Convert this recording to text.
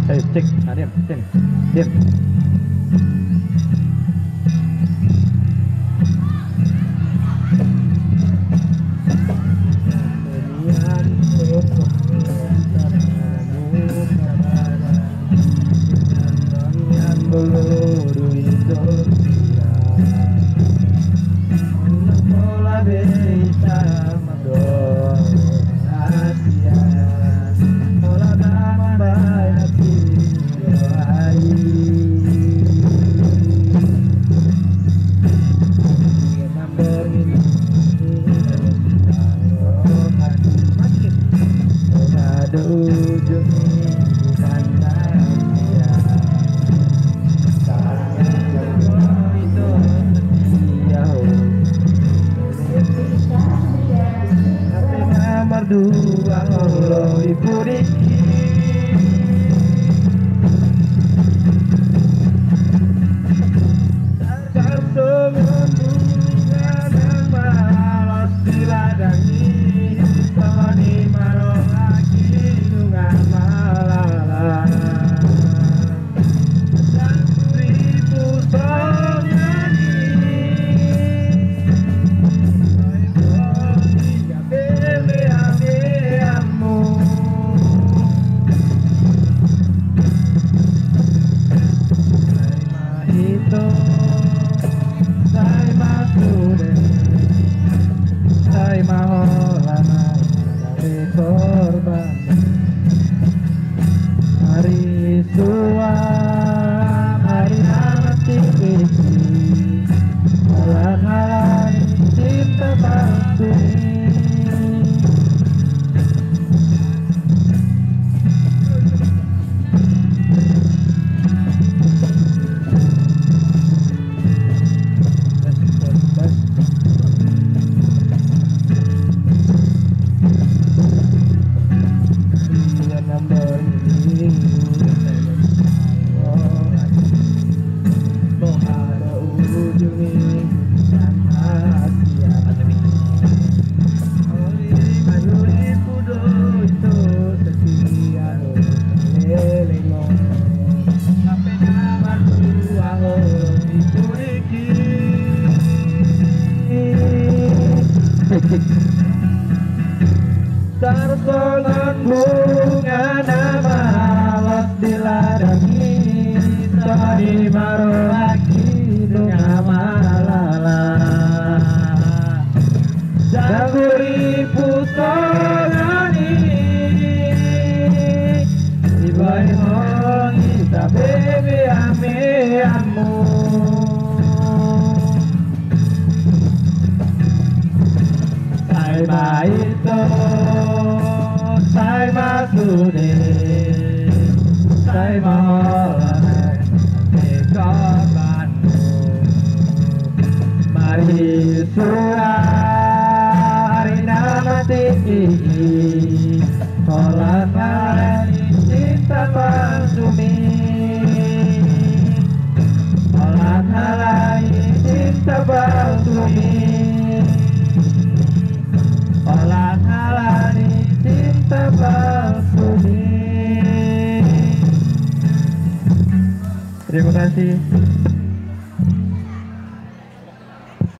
Cek, nah, diam, sini, diam. Dua Allah ibu diki tergantung hubungan yang malas diladangi sama di marong lagi dengan malala dan ribu korban hari tua hari mati isi halang-halang cinta palsu tersolong bunga nama malas diladangi tadi baru lagi dengan malala jaguri putolani ibai hongi ta bebe ame amu sai baito sai masude sai mahola korbanmu mari hari mati kolak hari cinta palsumi kolak hari cinta palsumi olah halani cinta palsu. Terima kasih.